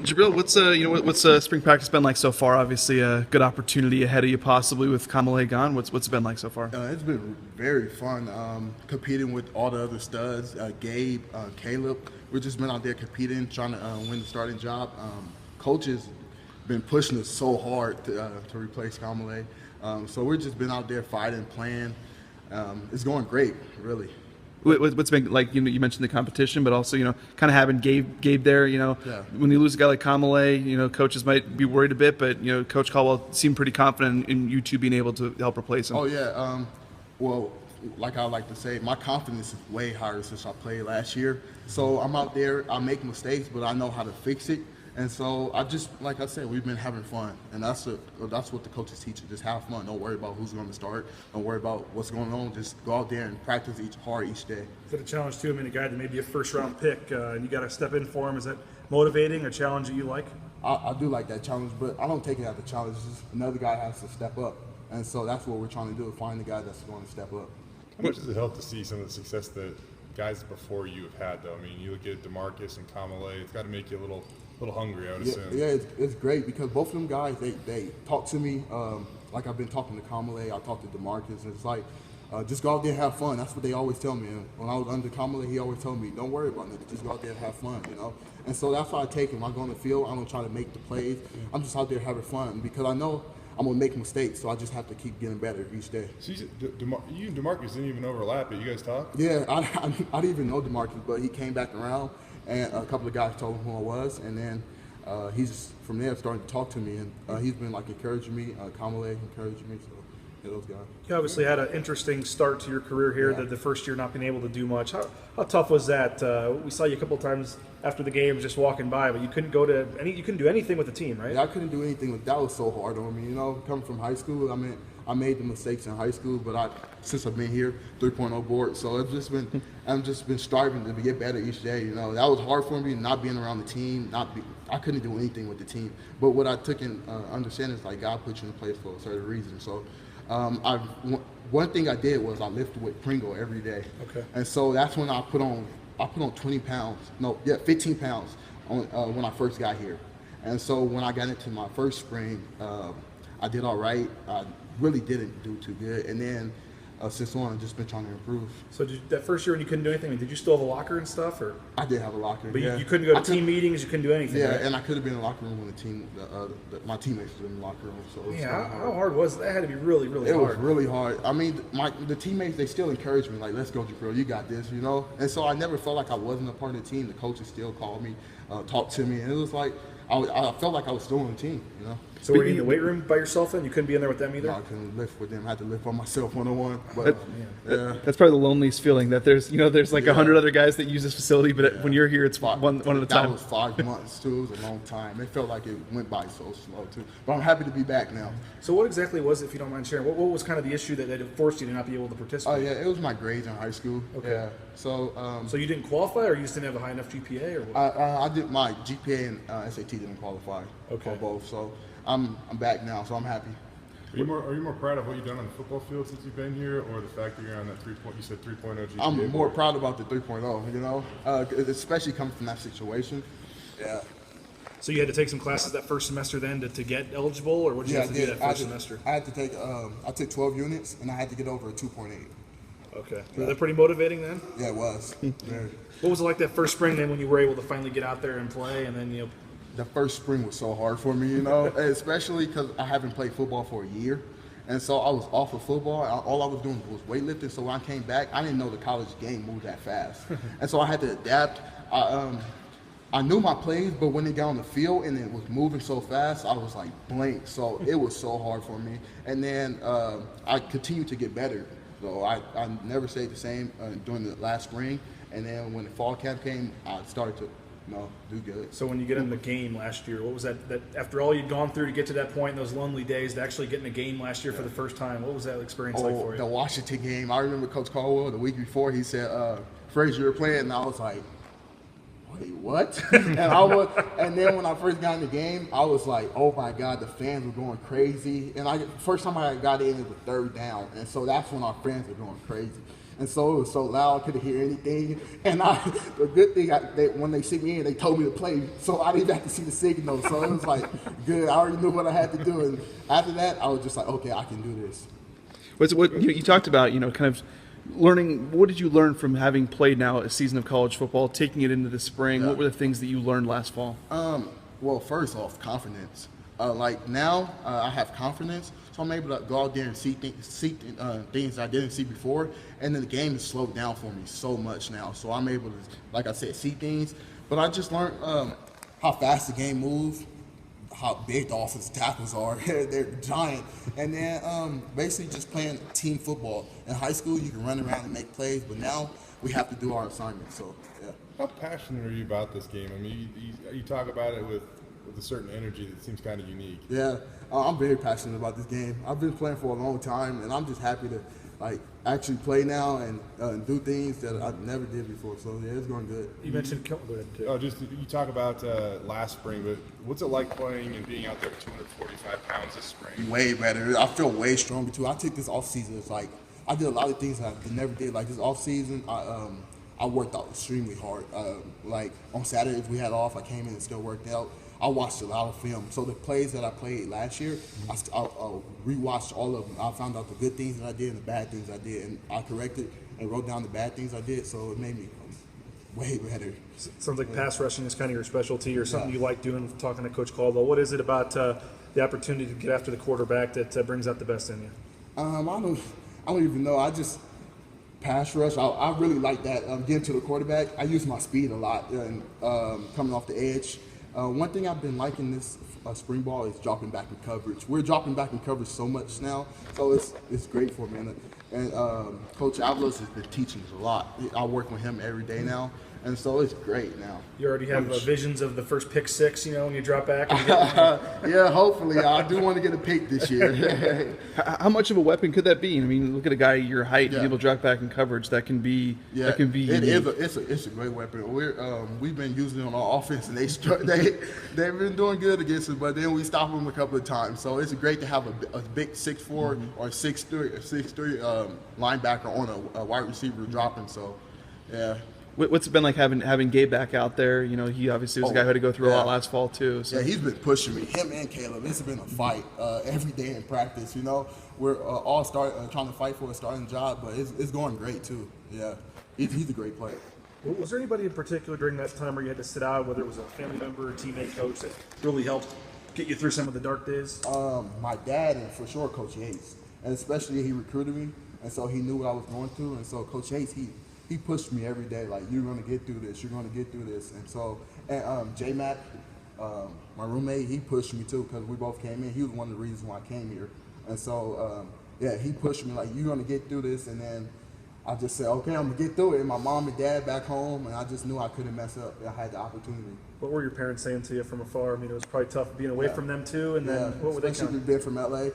Jabril, what's spring practice been like so far? Obviously, a good opportunity ahead of you, possibly with Kamale gone. What's it been like so far? It's been very fun competing with all the other studs, Gabe, Caleb. We've just been out there competing, trying to win the starting job. Coaches been pushing us so hard to replace Kamale. So we've just been out there fighting, playing. It's going great, really. What's been like? You mentioned the competition, but also kind of having Gabe there. Yeah. When you lose a guy like Kamale, coaches might be worried a bit, but Coach Caldwell seemed pretty confident in you two being able to help replace him. Oh yeah. Well, like I like to say, my confidence is way higher since I played last year. So I'm out there, I make mistakes, but I know how to fix it. And so I just, like I said, we've been having fun, and that's what the coaches teach you. Just have fun. Don't worry about who's going to start. Don't worry about what's going on. Just go out there and practice hard each day. Is it a challenge too? I mean, a guy that may be a first-round pick, and you got to step in for him. Is that motivating, a challenge that you like? I do like that challenge, but I don't take it as a challenge. It's just another guy has to step up, and so that's what we're trying to do: find the guy that's going to step up. How much does it help to see some of the success that guys before you have had, though? I mean, you look at DeMarcus and Kamale. It's got to make you a little hungry, I would assume. Yeah, it's great because both of them guys, they talk to me like I've been talking to Kamale. I talked to DeMarcus, and it's like, just go out there and have fun. That's what they always tell me. And when I was under Kamale, he always told me, don't worry about it. Just go out there and have fun, And so that's why I take him. I go on the field. I don't try to make the plays. I'm just out there having fun because I know I'm going to make mistakes, so I just have to keep getting better each day. So you and DeMarcus didn't even overlap, but you guys talk? Yeah, I didn't even know DeMarcus, but he came back around, and a couple of guys told him who I was, and then he's from there starting to talk to me, and he's been like encouraging me, Kamale encouraging me, so yeah, those guys. You obviously had an interesting start to your career here, the first year not being able to do much. How tough was that? We saw you a couple of times after the game just walking by, but you couldn't do anything with the team, right? Yeah, I couldn't do anything. That was so hard on me, coming from high school. I mean, I made the mistakes in high school, but since I've been here, 3.0 board, so I've just been striving to get better each day. That was hard for me, not being around the team. I couldn't do anything with the team. But what I took in understanding is like God put you in place for a certain reason. So one thing I did was I lifted with Pringle every day. Okay. And so that's when I put on 20 pounds. 15 pounds when I first got here. And so when I got into my first spring, I did all right. I really didn't do too good. And then since on, I've just been trying to improve. So that first year when you couldn't do anything, did you still have a locker and stuff? Or? I did have a locker. But yeah. you couldn't go to team meetings, you couldn't do anything. Yeah, right? and I could have been in the locker room when my teammates were in the locker room. So yeah, how hard was that? Had to be really, really hard. It was really hard. I mean, the teammates, they still encouraged me, like, let's go, Jabril, you got this, And so I never felt like I wasn't a part of the team. The coaches still called me, talked to me, and it was like I felt like I was still on the team, So were you in the weight room by yourself then? You couldn't be in there with them either? No, I couldn't lift with them. I had to lift by myself one-on-one. But yeah. That's probably the loneliest feeling, that there's like 100 other guys that use this facility, but when you're here, it's one at a time. That was 5 months, too. It was a long time. It felt like it went by so slow, too. But I'm happy to be back now. So what exactly was it, if you don't mind sharing? What was kind of the issue that forced you to not be able to participate? Oh, yeah, it was my grades in high school. Okay. Yeah. So you didn't qualify, or you just didn't have a high enough GPA? Or what? I did my GPA and SAT didn't qualify for both. So I'm back now, so I'm happy. Are you more proud of what you've done on the football field since you've been here, or the fact that you're on that 3.0 GPA? I'm more proud about the 3.0, especially coming from that situation. Yeah. So you had to take some classes that first semester then to get eligible, or what did you have to do that first semester? I had to take I took 12 units, and I had to get over a 2.8. Okay. Was that pretty motivating then? Yeah, it was. What was it like that first spring then when you were able to finally get out there and play, and then The first spring was so hard for me, especially because I haven't played football for a year. And so I was off of football. All I was doing was weightlifting. So when I came back, I didn't know the college game moved that fast. And so I had to adapt. I knew my plays, but when they got on the field and it was moving so fast, I was like blank. So it was so hard for me. And then I continued to get better. So I never stayed the same during the last spring. And then when the fall camp came, I started to do good. So when you get in the game last year, what was that after all you'd gone through to get to that point in those lonely days, to actually get in the game last year for the first time, what was that experience like for you? The Washington game. I remember Coach Caldwell the week before, he said, Frazier, you're playing, and I was like, wait, what? and then when I first got in the game, I was like, oh my God, the fans were going crazy. And first time I got in, it was third down, and so that's when our fans were going crazy. And so it was so loud, I couldn't hear anything. And the good thing, when they sent me in, they told me to play, so I didn't have to see the signal. So it was like good. I already knew what I had to do. And after that, I was just like, okay, I can do this. What you talked about, kind of learning. What did you learn from having played now a season of college football, taking it into the spring? Yeah. What were the things that you learned last fall? Well, first off, confidence. Like now, I have confidence, so I'm able to go out there and see things I didn't see before. And then the game has slowed down for me so much now, so I'm able to, like I said, see things. But I just learned how fast the game moves, how big the offensive tackles are. They're giant. And then basically just playing team football. In high school, you can run around and make plays, but now we have to do our assignments. So yeah. How passionate are you about this game? I mean, you talk about it with a certain energy that seems kind of unique. Yeah, I'm very passionate about this game. I've been playing for a long time, and I'm just happy to actually play now and do things that I never did before. So yeah, it's going good. You mentioned go ahead. Oh, just you talk about last spring, but what's it like playing and being out there at 245 pounds this spring? Way better. I feel way stronger too. I took this off season. It's like I did a lot of things that I never did. Like this off season, I worked out extremely hard. Like on Saturdays we had off, I came in and still worked out. I watched a lot of film. So the plays that I played last year, I rewatched all of them. I found out the good things that I did and the bad things I did, and I corrected and wrote down the bad things I did. So it made me way better. Sounds like pass rushing is kind of your specialty, or something you like doing. Talking to Coach Caldwell, what is it about the opportunity to get after the quarterback that brings out the best in you? I don't even know. I just pass rush. I really like that. Getting to the quarterback, I use my speed a lot and coming off the edge. One thing I've been liking this spring ball is dropping back in coverage. We're dropping back in coverage so much now, so it's great for me. And Coach Avalos has been teaching us a lot. I work with him every day now, and so it's great now. You already have visions of the first pick six, when you drop back. And Yeah, hopefully. I do want to get a pick this year. How much of a weapon could that be? I mean, look at a guy your height being able to drop back in coverage. That can be. Yeah, that can be. It's a great weapon. We've been using it on our offense, and they've been doing good against us. But then we stop them a couple of times. So it's great to have a big 6'4" or 6'3" linebacker on a wide receiver dropping. So yeah. What's it been like having Gabe back out there? He obviously was a guy who had to go through a lot last fall too. So. Yeah, he's been pushing me. Him and Caleb. It's been a fight every day in practice. We're all trying to fight for a starting job, but it's going great too. Yeah, he's a great player. Was there anybody in particular during that time where you had to sit out, whether it was a family member, or teammate, coach, that really helped get you through some of the dark days? My dad and for sure Coach Yates, and especially he recruited me, and so he knew what I was going through, and so Coach Yates he pushed me every day, like, you're going to get through this, you're going to get through this. And so, J-Mac, my roommate, he pushed me too, because we both came in. He was one of the reasons why I came here. And so, he pushed me, like, you're going to get through this. And then I just said, okay, I'm going to get through it. And my mom and dad back home, and I just knew I couldn't mess up. I had the opportunity. What were your parents saying to you from afar? I mean, it was probably tough being away from them too. And then what were they especially being from LA.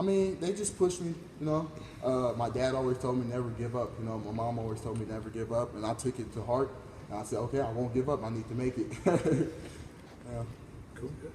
They just pushed me, my dad always told me never give up, my mom always told me never give up, and I took it to heart, and I said, okay, I won't give up, I need to make it. Cool. Good.